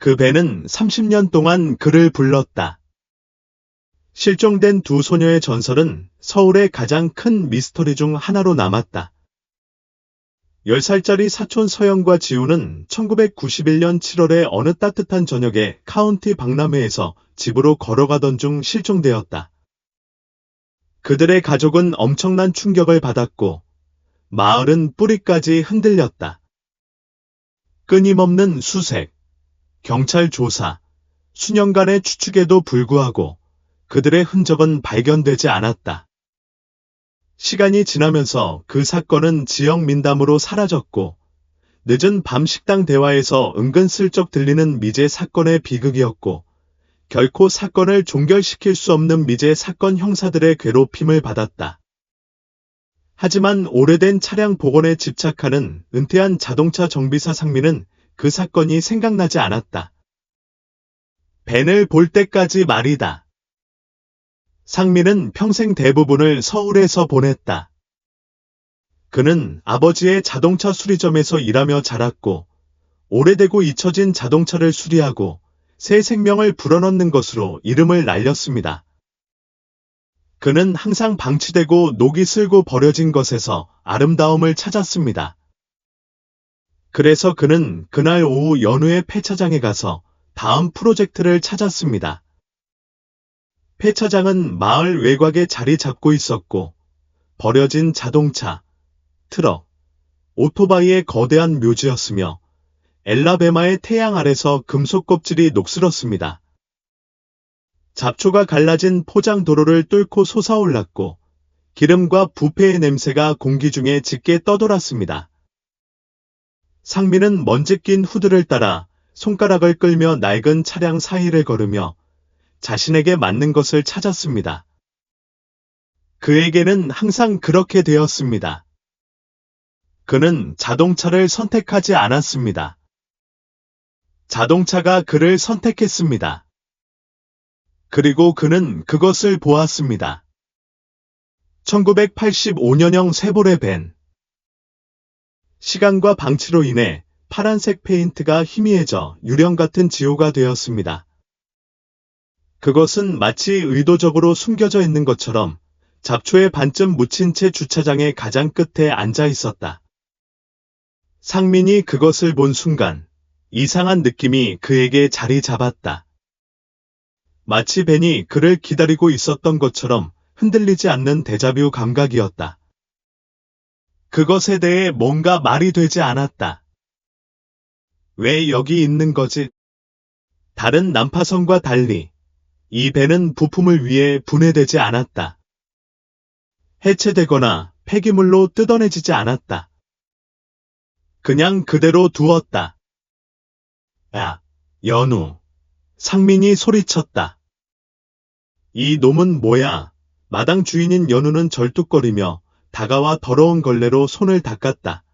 그 벤은 30년 동안 그를 불렀다. 실종된 두 소녀의 전설은 서울의 가장 큰 미스터리 중 하나로 남았다. 10살짜리 사촌 서영과 지우는 1991년 7월의 어느 따뜻한 저녁에 카운티 박람회에서 집으로 걸어가던 중 실종되었다. 그들의 가족은 엄청난 충격을 받았고 마을은 뿌리까지 흔들렸다. 끊임없는 수색, 경찰 조사, 수년간의 추측에도 불구하고 그들의 흔적은 발견되지 않았다. 시간이 지나면서 그 사건은 지역 민담으로 사라졌고 늦은 밤 식당 대화에서 은근슬쩍 들리는 미제 사건의 비극이었고 결코 사건을 종결시킬 수 없는 미제 사건 형사들의 괴롭힘을 받았다. 하지만 오래된 차량 복원에 집착하는 은퇴한 자동차 정비사 상민은 그 사건이 생각나지 않았다. 벤을 볼 때까지 말이다. 상민은 평생 대부분을 서울에서 보냈다. 그는 아버지의 자동차 수리점에서 일하며 자랐고 오래되고 잊혀진 자동차를 수리하고 새 생명을 불어넣는 것으로 이름을 날렸습니다. 그는 항상 방치되고 녹이 슬고 버려진 것에서 아름다움을 찾았습니다. 그래서 그는 그날 오후 연우의 폐차장에 가서 다음 프로젝트를 찾았습니다. 폐차장은 마을 외곽에 자리 잡고 있었고 버려진 자동차, 트럭, 오토바이의 거대한 묘지였으며 엘라베마의 태양 아래서 금속 껍질이 녹슬었습니다. 잡초가 갈라진 포장 도로를 뚫고 솟아올랐고 기름과 부패의 냄새가 공기 중에 짙게 떠돌았습니다. 상민은 먼지 낀 후드를 따라 손가락을 끌며 낡은 차량 사이를 걸으며 자신에게 맞는 것을 찾았습니다. 그에게는 항상 그렇게 되었습니다. 그는 자동차를 선택하지 않았습니다. 자동차가 그를 선택했습니다. 그리고 그는 그것을 보았습니다. 1985년형 쉐보레 벤. 시간과 방치로 인해 파란색 페인트가 희미해져 유령 같은 지호가 되었습니다. 그것은 마치 의도적으로 숨겨져 있는 것처럼 잡초에 반쯤 묻힌 채 주차장의 가장 끝에 앉아 있었다. 상민이 그것을 본 순간 이상한 느낌이 그에게 자리 잡았다. 마치 벤이 그를 기다리고 있었던 것처럼 흔들리지 않는 데자뷰 감각이었다. 그것에 대해 뭔가 말이 되지 않았다. 왜 여기 있는 거지? 다른 난파선과 달리 이 벤은 부품을 위해 분해되지 않았다. 해체되거나 폐기물로 뜯어내지지 않았다. 그냥 그대로 두었다. 야, 연우. 상민이 소리쳤다. 이 놈은 뭐야? 마당 주인인 연우는 절뚝거리며 다가와 더러운 걸레로 손을 닦았다.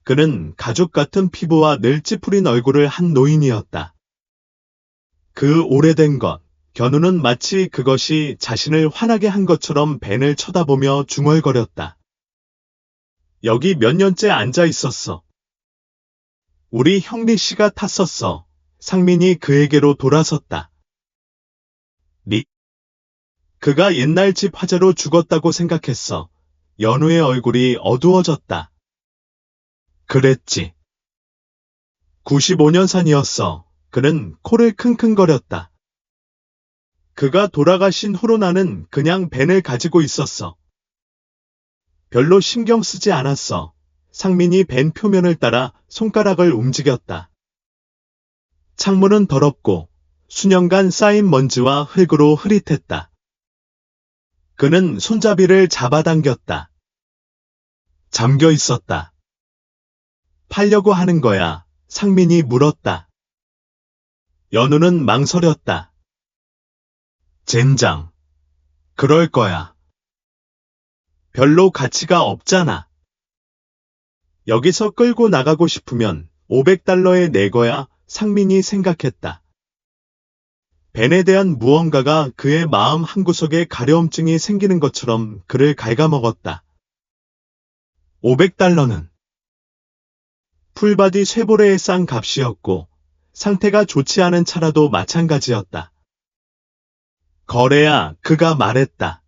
그는 가죽 같은 피부와 늘 찌푸린 얼굴을 한 노인이었다. 그 오래된 것, 견우는 마치 그것이 자신을 화나게 한 것처럼 벤을 쳐다보며 중얼거렸다. 여기 몇 년째 앉아 있었어. 우리 형리 씨가 탔었어. 상민이 그에게로 돌아섰다. 리? 그가 옛날 집 화재로 죽었다고 생각했어. 연우의 얼굴이 어두워졌다. 그랬지. 95년산이었어. 그는 코를 킁킁거렸다. 그가 돌아가신 후로 나는 그냥 벤을 가지고 있었어. 별로 신경 쓰지 않았어. 상민이 벤 표면을 따라 손가락을 움직였다. 창문은 더럽고 수년간 쌓인 먼지와 흙으로 흐릿했다. 그는 손잡이를 잡아당겼다. 잠겨 있었다. 팔려고 하는 거야. 상민이 물었다. 연우는 망설였다. 젠장. 그럴 거야. 별로 가치가 없잖아. 여기서 끌고 나가고 싶으면 $500에 내 거야. 상민이 생각했다. 벤에 대한 무언가가 그의 마음 한구석에 가려움증이 생기는 것처럼 그를 갉아먹었다. $500는 풀바디 쉐보레의 싼 값이었고 상태가 좋지 않은 차라도 마찬가지였다. 거래야, 그가 말했다.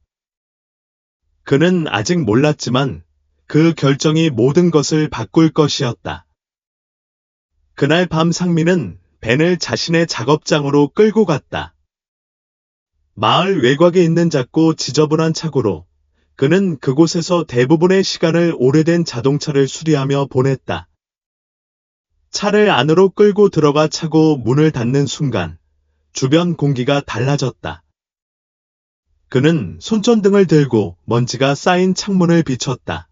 그는 아직 몰랐지만 그 결정이 모든 것을 바꿀 것이었다. 그날 밤 상민은 벤을 자신의 작업장으로 끌고 갔다. 마을 외곽에 있는 작고 지저분한 차고로 그는 그곳에서 대부분의 시간을 오래된 자동차를 수리하며 보냈다. 차를 안으로 끌고 들어가 차고 문을 닫는 순간 주변 공기가 달라졌다. 그는 손전등을 들고 먼지가 쌓인 창문을 비췄다.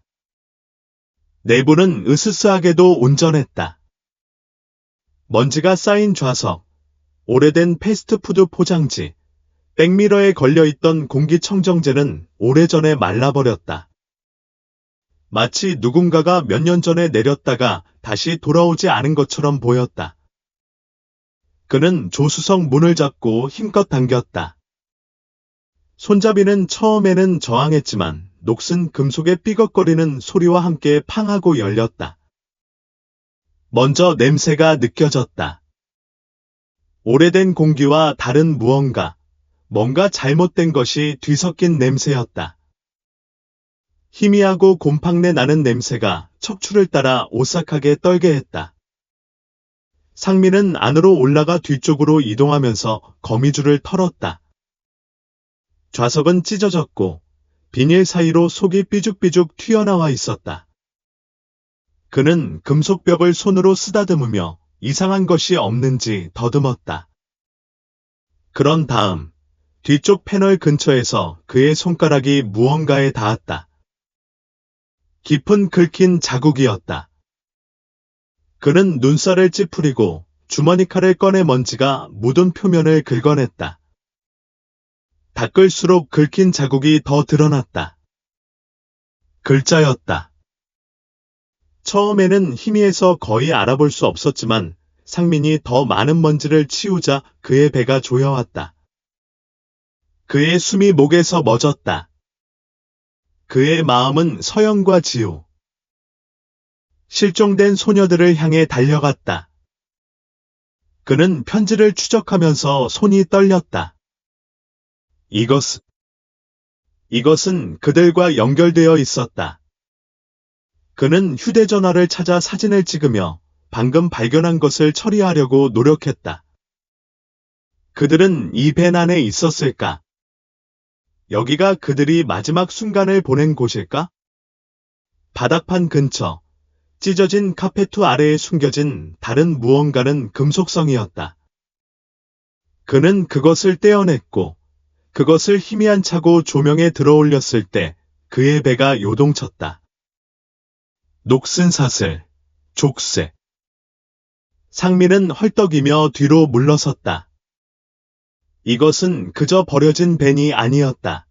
내부는 으스스하게도 온전했다. 먼지가 쌓인 좌석, 오래된 패스트푸드 포장지, 백미러에 걸려있던 공기청정제는 오래전에 말라버렸다. 마치 누군가가 몇 년 전에 내렸다가 다시 돌아오지 않은 것처럼 보였다. 그는 조수석 문을 잡고 힘껏 당겼다. 손잡이는 처음에는 저항했지만 녹슨 금속의 삐걱거리는 소리와 함께 팡 하고 열렸다. 먼저 냄새가 느껴졌다. 오래된 공기와 다른 뭔가 잘못된 것이 뒤섞인 냄새였다. 희미하고 곰팡내 나는 냄새가 척추를 따라 오싹하게 떨게 했다. 상민은 안으로 올라가 뒤쪽으로 이동하면서 거미줄을 털었다. 좌석은 찢어졌고 비닐 사이로 속이 삐죽삐죽 튀어나와 있었다. 그는 금속벽을 손으로 쓰다듬으며 이상한 것이 없는지 더듬었다. 그런 다음 뒤쪽 패널 근처에서 그의 손가락이 무언가에 닿았다. 깊은 긁힌 자국이었다. 그는 눈살을 찌푸리고 주머니 칼을 꺼내 먼지가 묻은 표면을 긁어냈다. 닦을수록 긁힌 자국이 더 드러났다. 글자였다. 처음에는 희미해서 거의 알아볼 수 없었지만 상민이 더 많은 먼지를 치우자 그의 배가 조여왔다. 그의 숨이 목에서 멎었다. 그의 마음은 서영과 지우, 실종된 소녀들을 향해 달려갔다. 그는 편지를 추적하면서 손이 떨렸다. 이것은 그들과 연결되어 있었다. 그는 휴대전화를 찾아 사진을 찍으며 방금 발견한 것을 처리하려고 노력했다. 그들은 이 밴 안에 있었을까? 여기가 그들이 마지막 순간을 보낸 곳일까? 바닥판 근처, 찢어진 카페트 아래에 숨겨진 다른 무언가는 금속성이었다. 그는 그것을 떼어냈고, 그것을 희미한 차고 조명에 들어올렸을 때 그의 배가 요동쳤다. 녹슨 사슬, 족쇄. 상민은 헐떡이며 뒤로 물러섰다. 이것은 그저 버려진 밴이 아니었다.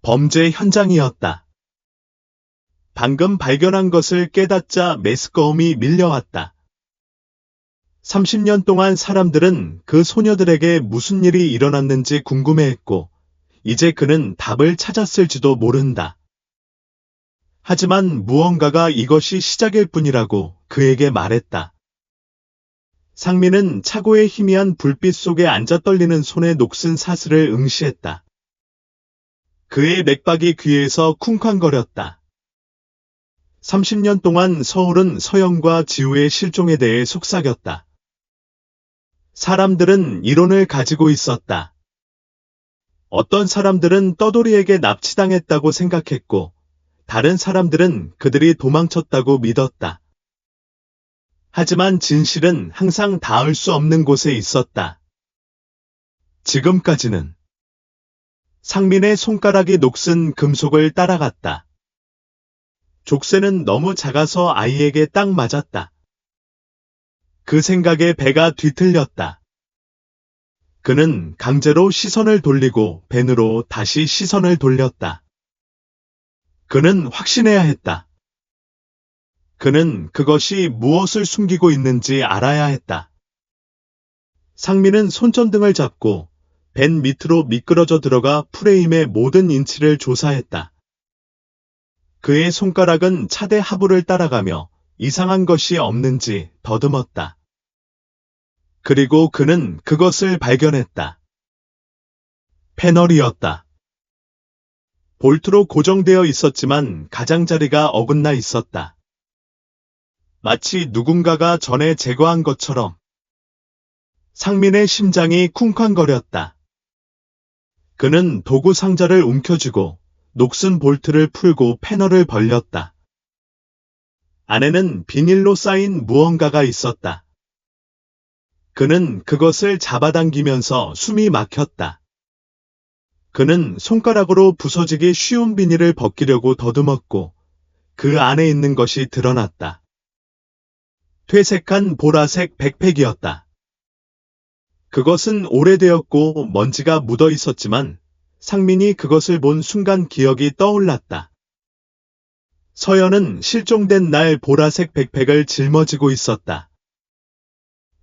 범죄 현장이었다. 방금 발견한 것을 깨닫자 메스꺼움이 밀려왔다. 30년 동안 사람들은 그 소녀들에게 무슨 일이 일어났는지 궁금해했고, 이제 그는 답을 찾았을지도 모른다. 하지만 무언가가 이것이 시작일 뿐이라고 그에게 말했다. 상민은 차고의 희미한 불빛 속에 앉아 떨리는 손에 녹슨 사슬을 응시했다. 그의 맥박이 귀에서 쿵쾅거렸다. 30년 동안 서울은 서영과 지우의 실종에 대해 속삭였다. 사람들은 이론을 가지고 있었다. 어떤 사람들은 떠돌이에게 납치당했다고 생각했고, 다른 사람들은 그들이 도망쳤다고 믿었다. 하지만 진실은 항상 닿을 수 없는 곳에 있었다. 지금까지는 상민의 손가락이 녹슨 금속을 따라갔다. 족쇄는 너무 작아서 아이에게 딱 맞았다. 그 생각에 배가 뒤틀렸다. 그는 강제로 시선을 돌리고 벤으로 다시 시선을 돌렸다. 그는 확신해야 했다. 그는 그것이 무엇을 숨기고 있는지 알아야 했다. 상민은 손전등을 잡고 벤 밑으로 미끄러져 들어가 프레임의 모든 인치를 조사했다. 그의 손가락은 차대 하부를 따라가며 이상한 것이 없는지 더듬었다. 그리고 그는 그것을 발견했다. 패널이었다. 볼트로 고정되어 있었지만 가장자리가 어긋나 있었다. 마치 누군가가 전에 제거한 것처럼. 상민의 심장이 쿵쾅거렸다. 그는 도구 상자를 움켜쥐고 녹슨 볼트를 풀고 패널을 벌렸다. 안에는 비닐로 쌓인 무언가가 있었다. 그는 그것을 잡아당기면서 숨이 막혔다. 그는 손가락으로 부서지기 쉬운 비닐을 벗기려고 더듬었고 그 안에 있는 것이 드러났다. 퇴색한 보라색 백팩이었다. 그것은 오래되었고 먼지가 묻어 있었지만 상민이 그것을 본 순간 기억이 떠올랐다. 서연은 실종된 날 보라색 백팩을 짊어지고 있었다.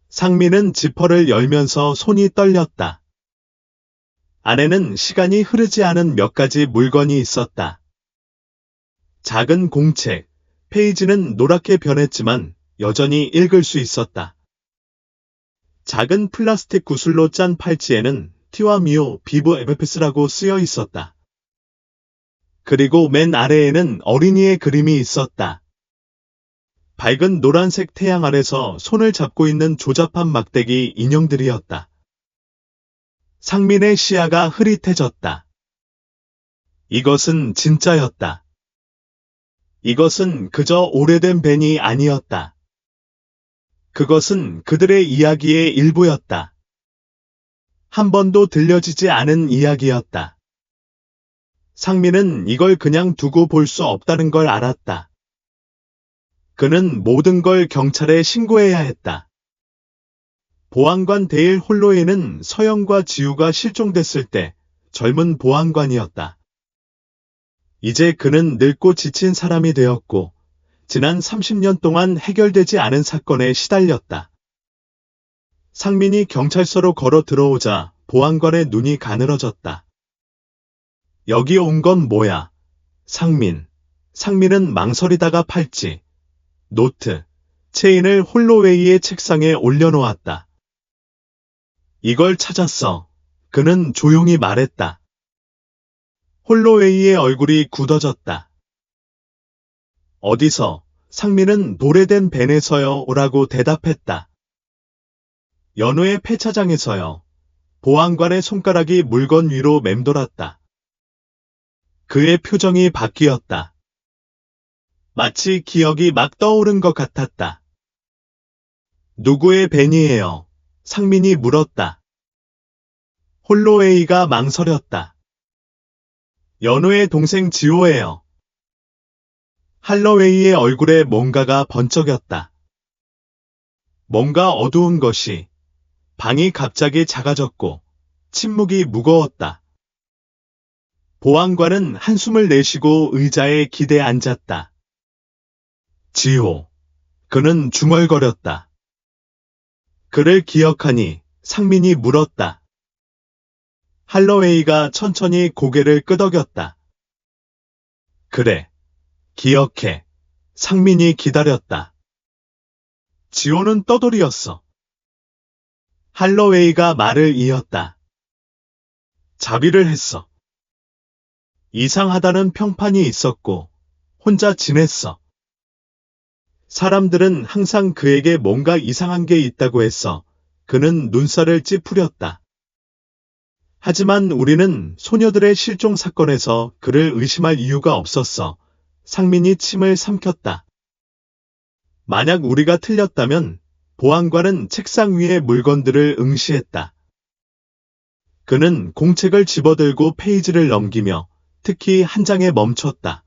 상민은 지퍼를 열면서 손이 떨렸다. 안에는 시간이 흐르지 않은 몇 가지 물건이 있었다. 작은 공책, 페이지는 노랗게 변했지만 여전히 읽을 수 있었다. 작은 플라스틱 구슬로 짠 팔찌에는 티와 미오 비브 에베페스라고 쓰여 있었다. 그리고 맨 아래에는 어린이의 그림이 있었다. 밝은 노란색 태양 아래서 손을 잡고 있는 조잡한 막대기 인형들이었다. 상민의 시야가 흐릿해졌다. 이것은 진짜였다. 이것은 그저 오래된 벤이 아니었다. 그것은 그들의 이야기의 일부였다. 한 번도 들려지지 않은 이야기였다. 상민은 이걸 그냥 두고 볼 수 없다는 걸 알았다. 그는 모든 걸 경찰에 신고해야 했다. 보안관 데일 홀로웨이는 서영과 지우가 실종됐을 때 젊은 보안관이었다. 이제 그는 늙고 지친 사람이 되었고 지난 30년 동안 해결되지 않은 사건에 시달렸다. 상민이 경찰서로 걸어 들어오자 보안관의 눈이 가늘어졌다. 여기 온 건 뭐야? 상민. 상민은 망설이다가 팔찌, 노트, 체인을 홀로웨이의 책상에 올려놓았다. 이걸 찾았어. 그는 조용히 말했다. 홀로웨이의 얼굴이 굳어졌다. 어디서? 상민은 노래된 벤에서요 라고 대답했다. 연우의 폐차장에서요. 보안관의 손가락이 물건 위로 맴돌았다. 그의 표정이 바뀌었다. 마치 기억이 막 떠오른 것 같았다. 누구의 벤이에요? 상민이 물었다. 홀로웨이가 망설였다. 연우의 동생 지호예요. 할로웨이의 얼굴에 뭔가가 번쩍였다. 뭔가 어두운 것이. 방이 갑자기 작아졌고 침묵이 무거웠다. 보안관은 한숨을 내쉬고 의자에 기대 앉았다. 지호. 그는 중얼거렸다. 그를 기억하니? 상민이 물었다. 할로웨이가 천천히 고개를 끄덕였다. 그래. 기억해. 상민이 기다렸다. 지호는 떠돌이었어. 할로웨이가 말을 이었다. 자비를 했어. 이상하다는 평판이 있었고 혼자 지냈어. 사람들은 항상 그에게 뭔가 이상한 게 있다고 했어. 그는 눈살을 찌푸렸다. 하지만 우리는 소녀들의 실종 사건에서 그를 의심할 이유가 없었어. 상민이 침을 삼켰다. 만약 우리가 틀렸다면 보안관은 책상 위의 물건들을 응시했다. 그는 공책을 집어들고 페이지를 넘기며 특히 한 장에 멈췄다.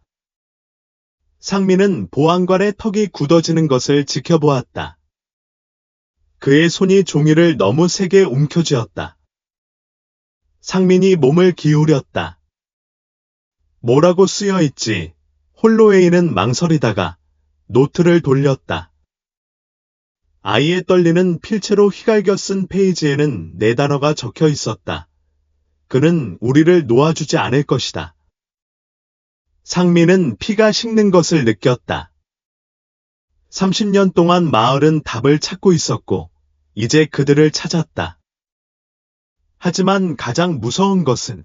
상민은 보안관의 턱이 굳어지는 것을 지켜보았다. 그의 손이 종이를 너무 세게 움켜쥐었다. 상민이 몸을 기울였다. 뭐라고 쓰여 있지? 홀로웨이는 망설이다가 노트를 돌렸다. 아이의 떨리는 필체로 휘갈겨 쓴 페이지에는 4단어가 적혀 있었다. 그는 우리를 놓아주지 않을 것이다. 상민은 피가 식는 것을 느꼈다. 30년 동안 마을은 답을 찾고 있었고 이제 그들을 찾았다. 하지만 가장 무서운 것은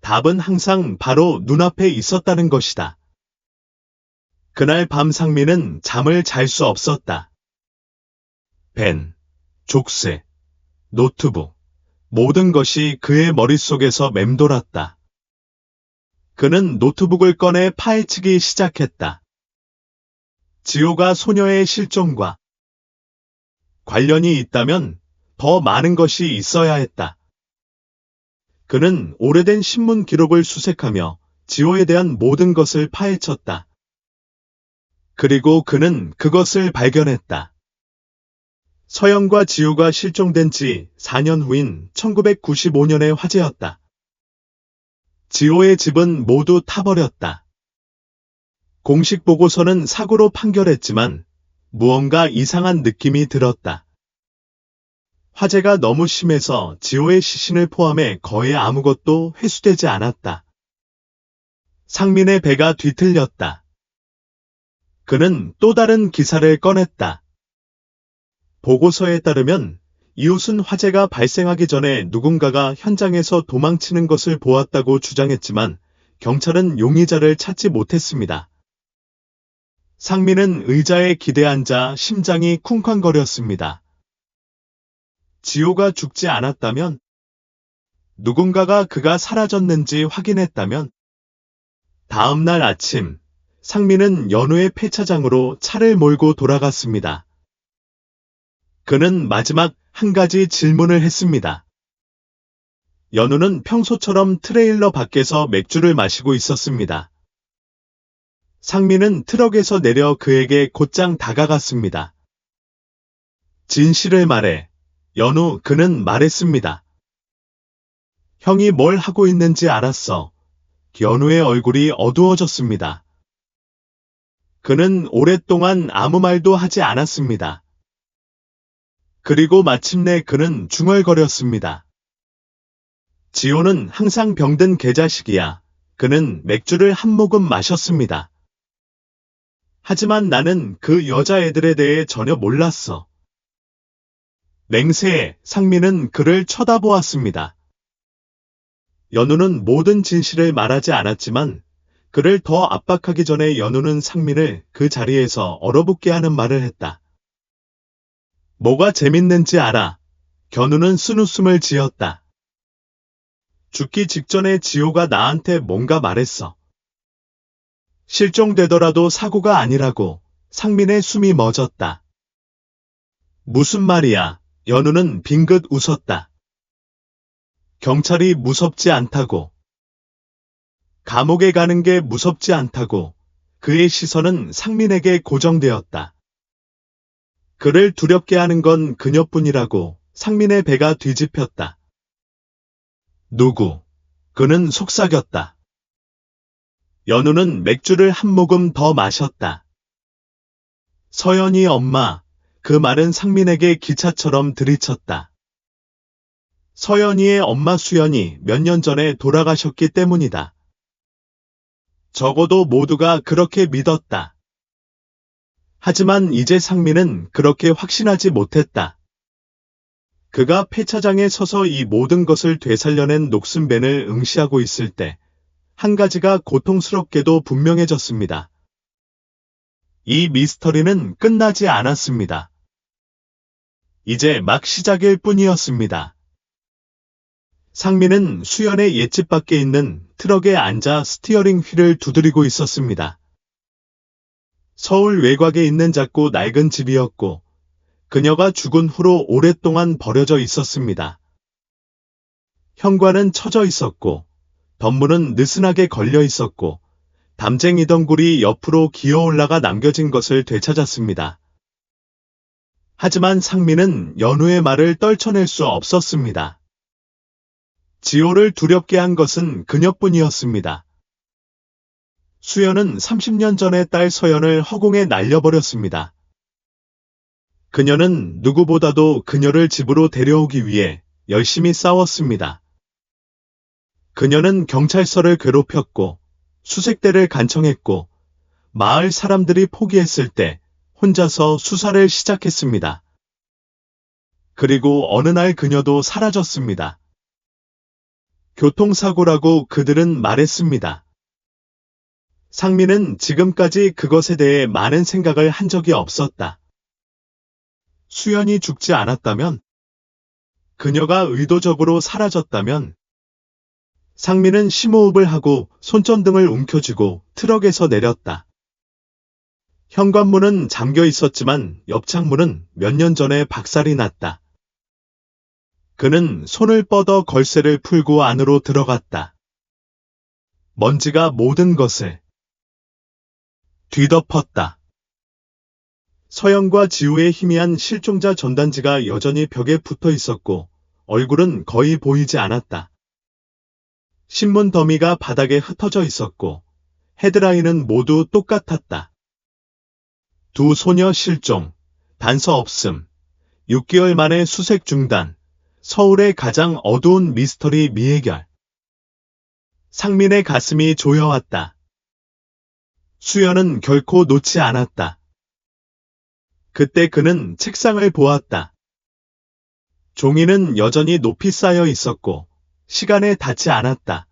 답은 항상 바로 눈앞에 있었다는 것이다. 그날 밤 상민은 잠을 잘 수 없었다. 펜, 족쇄, 노트북, 모든 것이 그의 머릿속에서 맴돌았다. 그는 노트북을 꺼내 파헤치기 시작했다. 지호가 소녀의 실종과 관련이 있다면 더 많은 것이 있어야 했다. 그는 오래된 신문 기록을 수색하며 지호에 대한 모든 것을 파헤쳤다. 그리고 그는 그것을 발견했다. 서영과 지호가 실종된 지 4년 후인 1995년의 화재였다. 지호의 집은 모두 타버렸다. 공식 보고서는 사고로 판결했지만 무언가 이상한 느낌이 들었다. 화재가 너무 심해서 지호의 시신을 포함해 거의 아무것도 회수되지 않았다. 상민의 배가 뒤틀렸다. 그는 또 다른 기사를 꺼냈다. 보고서에 따르면 이웃은 화재가 발생하기 전에 누군가가 현장에서 도망치는 것을 보았다고 주장했지만 경찰은 용의자를 찾지 못했습니다. 상민은 의자에 기대앉아 심장이 쿵쾅거렸습니다. 지호가 죽지 않았다면, 누군가가 그가 사라졌는지 확인했다면, 다음 날 아침, 상민은 연우의 폐차장으로 차를 몰고 돌아갔습니다. 그는 마지막 한 가지 질문을 했습니다. 연우는 평소처럼 트레일러 밖에서 맥주를 마시고 있었습니다. 상민은 트럭에서 내려 그에게 곧장 다가갔습니다. 진실을 말해. 연우, 그는 말했습니다. 형이 뭘 하고 있는지 알았어. 연우의 얼굴이 어두워졌습니다. 그는 오랫동안 아무 말도 하지 않았습니다. 그리고 마침내 그는 중얼거렸습니다. 지호는 항상 병든 개자식이야. 그는 맥주를 한 모금 마셨습니다. 하지만 나는 그 여자애들에 대해 전혀 몰랐어. 맹세해 상민은 그를 쳐다보았습니다. 연우는 모든 진실을 말하지 않았지만 그를 더 압박하기 전에 연우는 상민을 그 자리에서 얼어붙게 하는 말을 했다. 뭐가 재밌는지 알아. 견우는 쓴웃음을 지었다. 죽기 직전에 지호가 나한테 뭔가 말했어. 실종되더라도 사고가 아니라고. 상민의 숨이 멎었다. 무슨 말이야? 연우는 빙긋 웃었다. 경찰이 무섭지 않다고. 감옥에 가는 게 무섭지 않다고. 그의 시선은 상민에게 고정되었다. 그를 두렵게 하는 건 그녀뿐이라고. 상민의 배가 뒤집혔다. 누구? 그는 속삭였다. 연우는 맥주를 한 모금 더 마셨다. 서연이 엄마. 그 말은 상민에게 기차처럼 들이쳤다. 서연이의 엄마 수연이 몇 년 전에 돌아가셨기 때문이다. 적어도 모두가 그렇게 믿었다. 하지만 이제 상민은 그렇게 확신하지 못했다. 그가 폐차장에 서서 이 모든 것을 되살려낸 녹슨벤을 응시하고 있을 때 한 가지가 고통스럽게도 분명해졌습니다. 이 미스터리는 끝나지 않았습니다. 이제 막 시작일 뿐이었습니다. 상민은 수연의 옛집 밖에 있는 트럭에 앉아 스티어링 휠을 두드리고 있었습니다. 서울 외곽에 있는 작고 낡은 집이었고 그녀가 죽은 후로 오랫동안 버려져 있었습니다. 현관은 쳐져 있었고 덧문은 느슨하게 걸려 있었고 담쟁이 덩굴이 옆으로 기어 올라가 남겨진 것을 되찾았습니다. 하지만 상민은 연우의 말을 떨쳐낼 수 없었습니다. 지호를 두렵게 한 것은 그녀뿐이었습니다. 수연은 30년 전에 딸 서연을 허공에 날려버렸습니다. 그녀는 누구보다도 그녀를 집으로 데려오기 위해 열심히 싸웠습니다. 그녀는 경찰서를 괴롭혔고 수색대를 간청했고 마을 사람들이 포기했을 때 혼자서 수사를 시작했습니다. 그리고 어느 날 그녀도 사라졌습니다. 교통사고라고 그들은 말했습니다. 상민은 지금까지 그것에 대해 많은 생각을 한 적이 없었다. 수연이 죽지 않았다면, 그녀가 의도적으로 사라졌다면, 상민은 심호흡을 하고 손전등을 움켜쥐고 트럭에서 내렸다. 현관문은 잠겨 있었지만 옆 창문은 몇 년 전에 박살이 났다. 그는 손을 뻗어 걸쇠를 풀고 안으로 들어갔다. 먼지가 모든 것을 뒤덮었다. 서영과 지우의 희미한 실종자 전단지가 여전히 벽에 붙어 있었고 얼굴은 거의 보이지 않았다. 신문 더미가 바닥에 흩어져 있었고 헤드라인은 모두 똑같았다. 두 소녀 실종, 단서 없음, 6개월 만에 수색 중단, 서울의 가장 어두운 미스터리 미해결. 상민의 가슴이 조여왔다. 수연은 결코 놓지 않았다. 그때 그는 책상을 보았다. 종이는 여전히 높이 쌓여 있었고 시간에 닿지 않았다.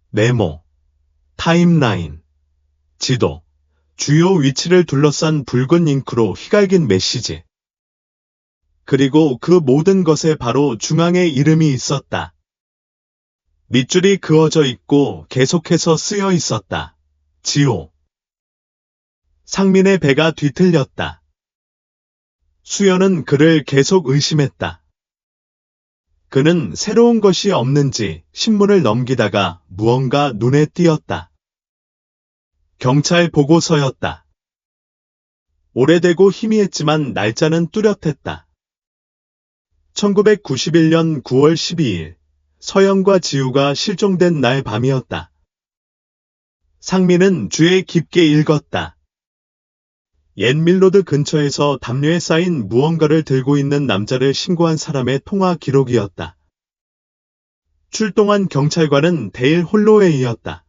메모, 타임라인, 지도, 주요 위치를 둘러싼 붉은 잉크로 휘갈긴 메시지. 그리고 그 모든 것에 바로 중앙에 이름이 있었다. 밑줄이 그어져 있고 계속해서 쓰여 있었다. 지호. 상민의 배가 뒤틀렸다. 수연은 그를 계속 의심했다. 그는 새로운 것이 없는지 신문을 넘기다가 무언가 눈에 띄었다. 경찰 보고서였다. 오래되고 희미했지만 날짜는 뚜렷했다. 1991년 9월 12일, 서영과 지우가 실종된 날 밤이었다. 상민은 주에 깊게 읽었다. 옛 밀로드 근처에서 담요에 쌓인 무언가를 들고 있는 남자를 신고한 사람의 통화 기록이었다. 출동한 경찰관은 데일 홀로웨이였다.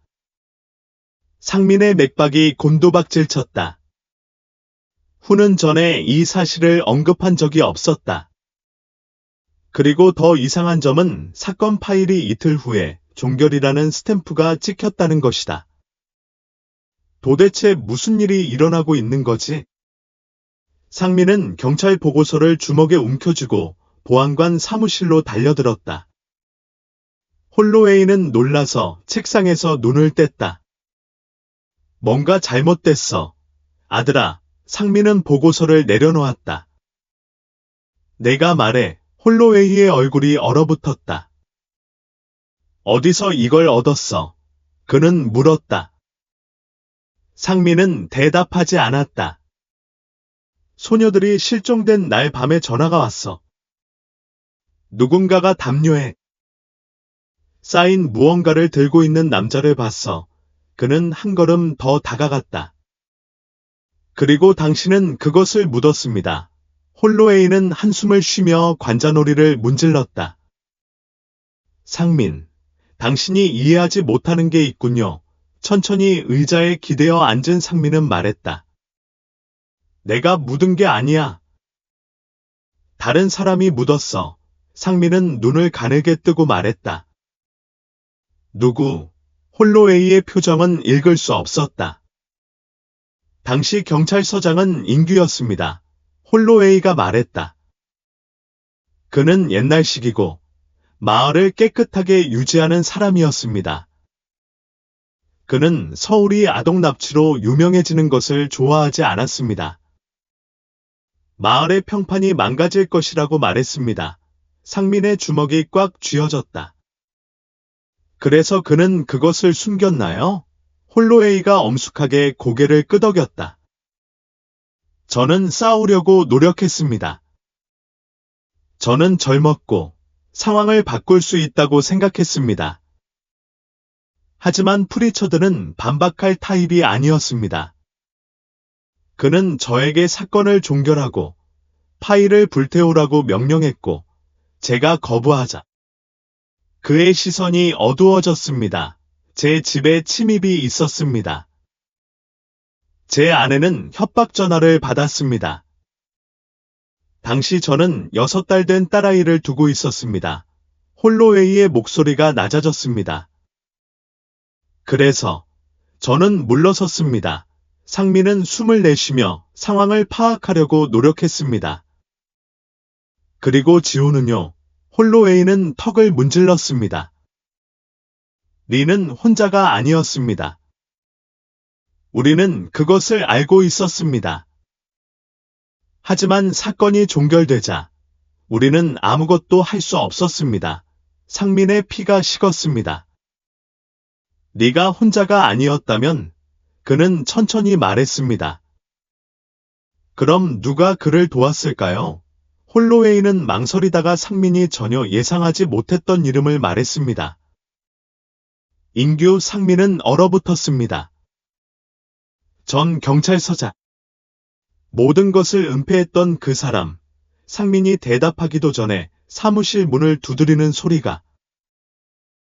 상민의 맥박이 곤두박질 쳤다. 후는 전에 이 사실을 언급한 적이 없었다. 그리고 더 이상한 점은 사건 파일이 이틀 후에 종결이라는 스탬프가 찍혔다는 것이다. 도대체 무슨 일이 일어나고 있는 거지? 상민은 경찰 보고서를 주먹에 움켜쥐고 보안관 사무실로 달려들었다. 홀로웨이는 놀라서 책상에서 눈을 뗐다. 뭔가 잘못됐어. 아들아, 상민은 보고서를 내려놓았다. 내가 말해. 홀로웨이의 얼굴이 얼어붙었다. 어디서 이걸 얻었어? 그는 물었다. 상민은 대답하지 않았다. 소녀들이 실종된 날 밤에 전화가 왔어. 누군가가 담요에 쌓인 무언가를 들고 있는 남자를 봤어. 그는 한 걸음 더 다가갔다. 그리고 당신은 그것을 묻었습니다. 홀로웨이는 한숨을 쉬며 관자놀이를 문질렀다. 상민, 당신이 이해하지 못하는 게 있군요. 천천히 의자에 기대어 앉은 상민은 말했다. 내가 묻은 게 아니야. 다른 사람이 묻었어. 상민은 눈을 가늘게 뜨고 말했다. 누구? 홀로웨이의 표정은 읽을 수 없었다. 당시 경찰서장은 인규였습니다. 홀로웨이가 말했다. 그는 옛날식이고 마을을 깨끗하게 유지하는 사람이었습니다. 그는 서울이 아동 납치로 유명해지는 것을 좋아하지 않았습니다. 마을의 평판이 망가질 것이라고 말했습니다. 상민의 주먹이 꽉 쥐어졌다. 그래서 그는 그것을 숨겼나요? 홀로웨이가 엄숙하게 고개를 끄덕였다. 저는 싸우려고 노력했습니다. 저는 젊었고 상황을 바꿀 수 있다고 생각했습니다. 하지만 프리처드는 반박할 타입이 아니었습니다. 그는 저에게 사건을 종결하고 파일을 불태우라고 명령했고 제가 거부하자 그의 시선이 어두워졌습니다. 제 집에 침입이 있었습니다. 제 아내는 협박 전화를 받았습니다. 당시 저는 6달 된 딸아이를 두고 있었습니다. 홀로웨이의 목소리가 낮아졌습니다. 그래서 저는 물러섰습니다. 상민은 숨을 내쉬며 상황을 파악하려고 노력했습니다. 그리고 지호는요, 홀로웨이는 턱을 문질렀습니다. 리는 혼자가 아니었습니다. 우리는 그것을 알고 있었습니다. 하지만 사건이 종결되자 우리는 아무것도 할 수 없었습니다. 상민의 피가 식었습니다. 리가 혼자가 아니었다면 그는 천천히 말했습니다. 그럼 누가 그를 도왔을까요? 홀로웨이는 망설이다가 상민이 전혀 예상하지 못했던 이름을 말했습니다. 인규. 상민은 얼어붙었습니다. 전 경찰서장. 모든 것을 은폐했던 그 사람. 상민이 대답하기도 전에 사무실 문을 두드리는 소리가